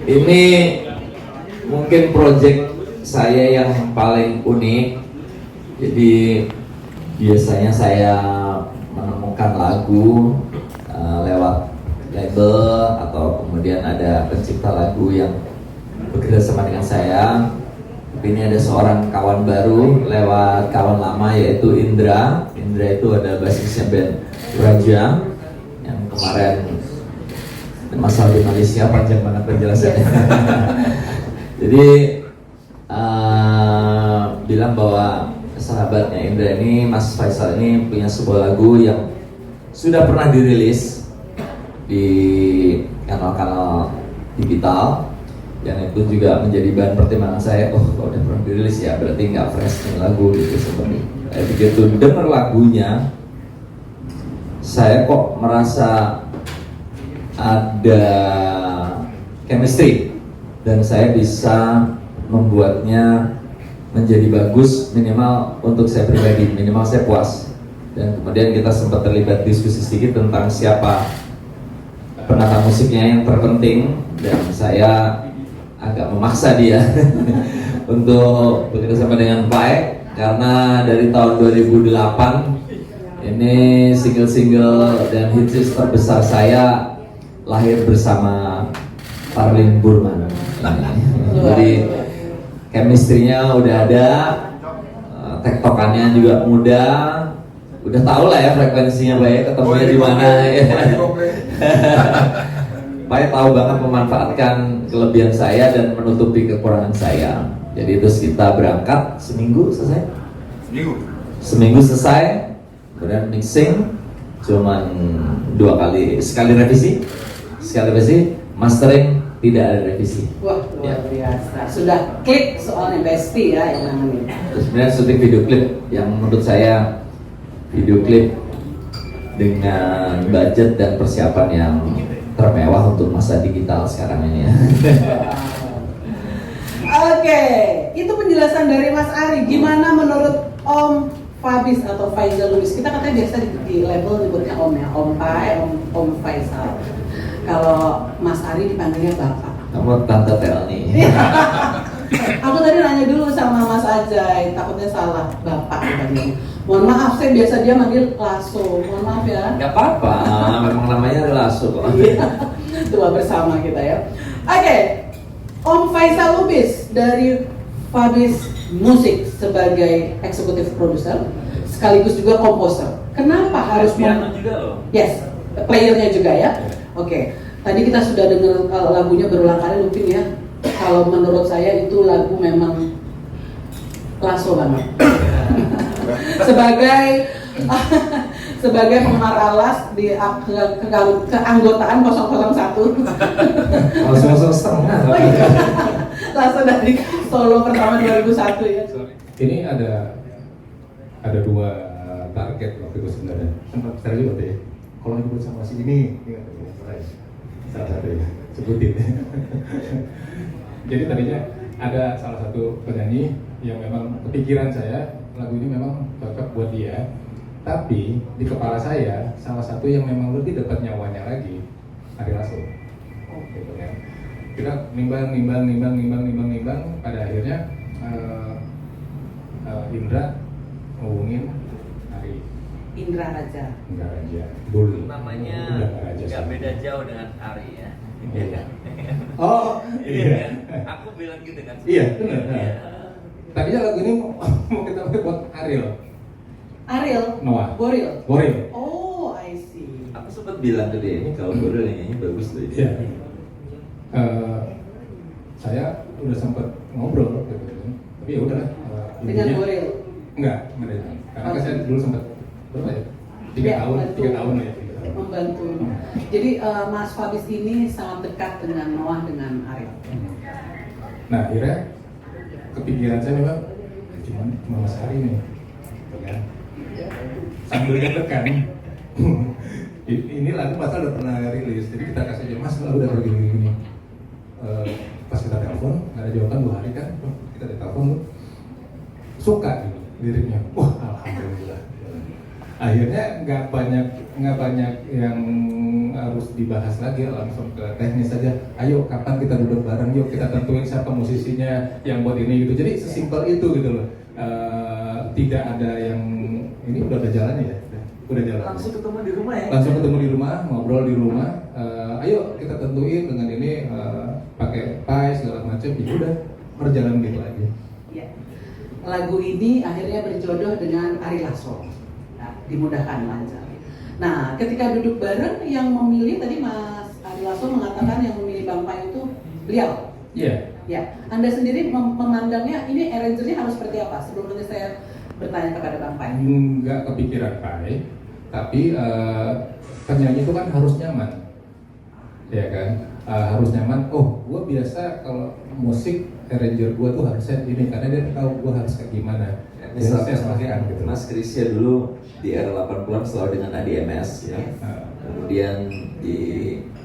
Ini mungkin project saya yang paling unik. Jadi biasanya saya menemukan lagu lewat label atau kemudian ada pencipta lagu yang bekerja sama dengan saya. Tapi ini ada seorang kawan baru lewat kawan lama yaitu Indra. Indra itu ada basisnya band Raja yang kemarin masalah di Malaysia panjang banget penjelasannya. Jadi bilang bahwa sahabatnya Indra ini, Mas Faisal ini punya sebuah lagu yang sudah pernah dirilis di kanal-kanal digital, yang itu juga menjadi bahan pertimbangan saya. Oh, kalau udah pernah dirilis ya berarti nggak fresh nih lagu gitu seperti. Begitu dengar lagunya, saya kok merasa ada chemistry dan saya bisa membuatnya menjadi bagus, minimal untuk saya pribadi, minimal saya puas. Dan kemudian kita sempat terlibat diskusi sedikit tentang siapa penata musiknya yang terpenting, dan saya agak memaksa dia untuk bekerja sama dengan baik, karena dari tahun 2008 ini single-single dan hits terbesar saya lahir bersama Parlin Burman. Jadi chemistry-nya udah ada, tektokannya juga mudah, udah tahu lah ya frekuensinya baik, ketemunya di mana ya. Pak tahu banget memanfaatkan kelebihan saya dan menutupi kekurangan saya. Jadi terus kita berangkat seminggu selesai. Seminggu selesai, kemudian mixing cuman 2 kali, sekali revisi, mastering tidak ada revisi. Wah, luar biasa. Sudah klik soalnya Besti ya yang namanya. Terus kemudian syuting video klip yang menurut saya video klip dengan budget dan persiapan yang termewah untuk masa digital sekarang ini ya. Oke, itu penjelasan dari Mas Ari. Gimana menurut Om Fabis atau Faisal Lubis? Kita katanya biasa di label nyebutnya Om ya, Om Pai, Om Faisal. Kalau Mas Ari dipanggilnya Bapak. Kamu Tante Telni. Aku tadi nanya dulu sama Mas Ajay, takutnya salah Bapak dipanggilnya. Mohon maaf, saya biasa dia manggil Lasso. Mohon maaf ya. Gak apa-apa, memang namanya Lasso kok. Tua bersama kita ya. Oke, Om Faisal Lubis dari Fabis Musik sebagai eksekutif produser sekaligus juga komposer. Kenapa harus piano juga loh? Yes, playernya juga ya. Oke, tadi kita sudah dengar lagunya berulang kali mungkin ya. Kalau menurut saya itu lagu memang Lasso banget. sebagai penggemar alas di keanggotaan 001. 001 setengah. Lasso dari solo pertama 2001 ya. Ini ada 2 target waktu itu sebenarnya. Sempat serius waktu ya. Kalau nyebut sama si ini salah satu ya, sebutin. Jadi tadinya ada salah satu penyanyi yang memang kepikiran saya lagu ini memang cocok buat dia, tapi di kepala saya salah satu yang memang lebih dekat nyawanya lagi Ari Lasso. Gitu kan. Kita nimbang, pada akhirnya Indra ngomongin Ari. Indra Raja. Dulu. Namanya nggak beda jauh dengan Ari ya. Iya. Oh, iya. Aku bilang gitu kan. Iya, benar. Iya. Tadinya lagu ini mau kita pakai buat Ariel. Noah. Boril. Oh, I see. Aku sempat bilang ke dia, ini kalau Boril nyanyi bagus tuh. Iya. Saya udah sempat ngobrol gitu kan. Tapi ya udahlah. Dengan Boril. Enggak. Karena kan saya dulu sempat berapa ya? 3 tahun ya. Membantu. Jadi Mas Fabis ini sangat dekat dengan Noah dengan Ariel. Nah, akhirnya kepikiran saya memang cuma Mas Ari nih, kan? Sambil deg-degan. Ini lagu Mas udah pernah rilis, jadi kita kasih aja Mas lagu udah begini. Pas kita telepon, nggak ada jawaban 2 hari kan? Kita telepon, suka gitu liriknya. Wah, alhamdulillah. Akhirnya nggak banyak yang harus dibahas lagi, langsung ke teknis saja. Ayo kapan kita duduk bareng, yuk kita tentuin siapa musisinya yang buat ini gitu. Jadi sesimpel itu gitu loh. Tidak ada yang ini udah ada jalannya ya. Udah jalan. Langsung ketemu di rumah ya? Langsung ketemu di rumah, ngobrol di rumah. Ayo kita tentuin dengan ini pakai pie segala macam. Ya udah berjalan gitu aja. Ya. Lagu ini akhirnya berjodoh dengan Ari Lasso. Nah, dimudahkan lancar. Nah, ketika duduk bareng yang memilih tadi Mas Ari Lasso mengatakan yang memilih Bang Pai itu beliau. Iya. Ya, Anda sendiri memandangnya ini arrangernya harus seperti apa? Sebelum nanti saya bertanya kepada Bang Pai. Nggak kepikiran Pai, tapi penyanyi itu kan harus nyaman, ya kan? Harus nyaman. Oh, gue biasa kalau musik arranger gue tuh harusnya ini karena dia tahu gue harus kayak gimana. Misalnya Biasanya gitu. Mas Krisya dulu di era 80-an selalu dengan ADMS ya. Kemudian di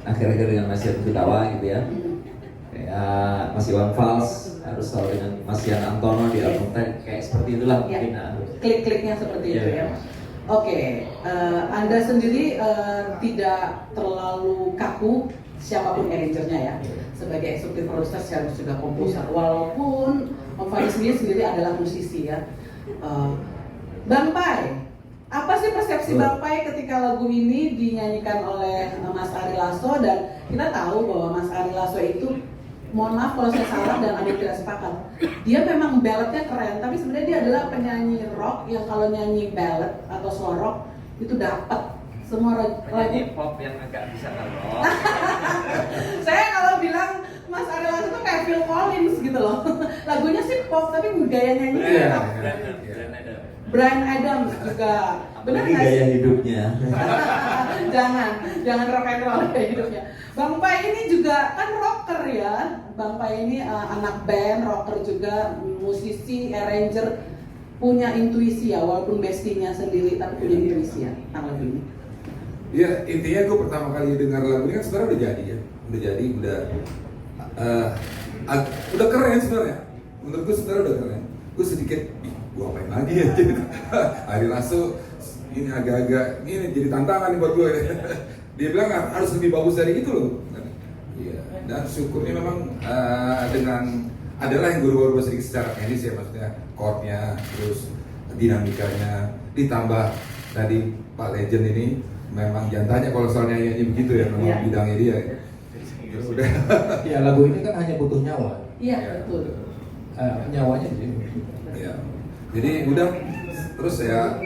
akhir-akhir dengan Mas Yan Kutawa gitu ya. Kayak Mas Iwan Fals harus selalu dengan Mas Yan Antono di album kayak seperti itulah Ya, mungkin. Nah. klik-kliknya seperti itu Iya. ya. Oke, Anda sendiri tidak terlalu kaku siapapun arrangernya ya. Sebagai eksekutif produser harus juga komposer. Walaupun Om Faiz sendiri adalah musisi ya. Bang Pai, apa sih persepsi Bang Pai ketika lagu ini dinyanyikan oleh Mas Ari Lasso, dan kita tahu bahwa Mas Ari Lasso itu, mohon maaf kalau saya salah dan ada yang tidak sepakat, dia memang balladnya keren, tapi sebenarnya dia adalah penyanyi rock yang kalau nyanyi ballad atau slow rock itu dapat semua lagu. Pop yang agak bisa kalau Saya kalau bilang Mas Ari Lasso itu kayak Phil Collins gitu loh. Lagunya sih pop tapi gaya nyanyinya Iya. rock. Bryan Adams juga. Benar Apalagi nggak gaya sih? hidupnya. jangan rock and roll kayak hidupnya. Bang Pai ini juga kan rocker ya. Bang Pai ini anak band, rocker juga, musisi, arranger, punya intuisi ya, walaupun bestinya sendiri tapi punya intuisi ya tentang lagu ini. Ya intinya gue pertama kali dengar lagu ini kan sebenarnya udah jadi ya, udah keren sebenarnya. Menurut gue sebenarnya udah keren. Gue sedikit, gue apain lagi ya? Ari Lasso ini agak-agak ini jadi tantangan nih buat gue. Dia bilang harus lebih bagus dari itu loh. Iya. Dan syukurnya memang dengan adalah yang gue rubah sedikit secara teknis ya, maksudnya chordnya, terus dinamikanya, ditambah tadi Pak Legend ini. Memang jangan tanya kalau soal nyanyi begitu ya, memang bidangnya dia. Ya udah. Ya lagu ini kan hanya butuh nyawa. Iya betul. Nyawanya di sini. Ya. Jadi udah terus ya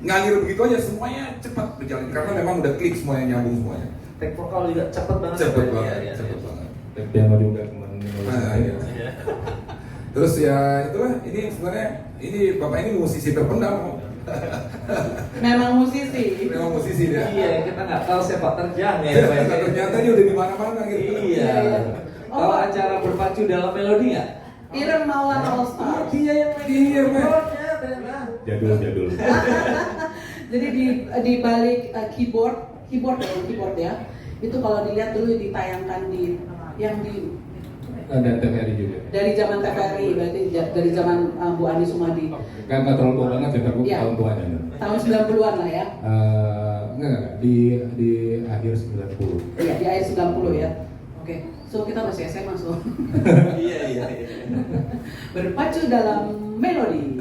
ngalir begitu aja, semuanya cepat berjalan karena memang udah klik semuanya, nyambung semuanya. take vokal juga cepet banget. Cepet Ya, banget, ya, cepet ya. banget. Piano juga menulis. Iya. Terus ya itulah, ini sebenarnya ini bapak ini musisi terpendam. Memang musisi. Memang musisi dia. Iya, kita nggak tahu sepak terjang ya. Pak. Ternyata dia udah di mana-mana gitu. Iya. Iya. Kalau acara berpacu dalam melodi nggak? Irem Maulana All Star. Dia yang main Iya, men. keyboardnya ternyata. Jadul. Jadi di balik keyboard ya. Itu kalau dilihat dulu ditayangkan di yang di Dan TVRI juga. dari zaman TVRI, berarti dari zaman Bu Andi Sumadi. Nggak terlalu tua banget ya, tapi Iya. tahun tuanya. Tahun 90-an lah ya. Enggak, di akhir 90. Iya, di akhir 90 ya. Oke. So kita masih SMA so. Iya. Berpacu dalam melodi.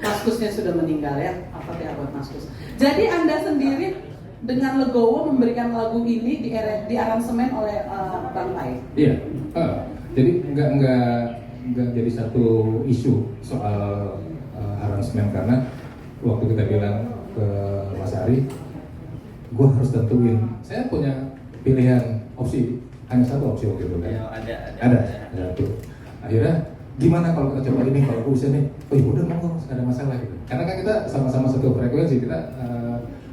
Mas Kusnya sudah meninggal ya. Apa ya buat Mas Kus. Jadi Anda sendiri dengan legowo memberikan lagu ini di aransemen oleh Bang Pai. Iya. Jadi nggak jadi satu isu soal aransemen karena waktu kita bilang ke Mas Ari, gue harus tentuin. Saya punya pilihan opsi, hanya satu opsi waktu itu kan. Ya, Ada tuh. Akhirnya gimana kalau kita coba ini, kalau gue bisa nih, oh ya udah mau, nggak ada masalah gitu. Karena kan kita sama-sama satu frekuensi, kita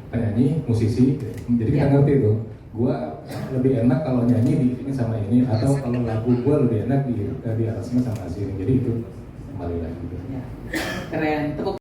penyanyi, musisi, gitu. Jadi kita ngerti tuh. Gua lebih enak kalau nyanyi di ini sama ini, atau kalau lagu gua lebih enak di aransemen sama sini. Jadi itu kembali lagi. Gitu. Ya. Keren. Tepuk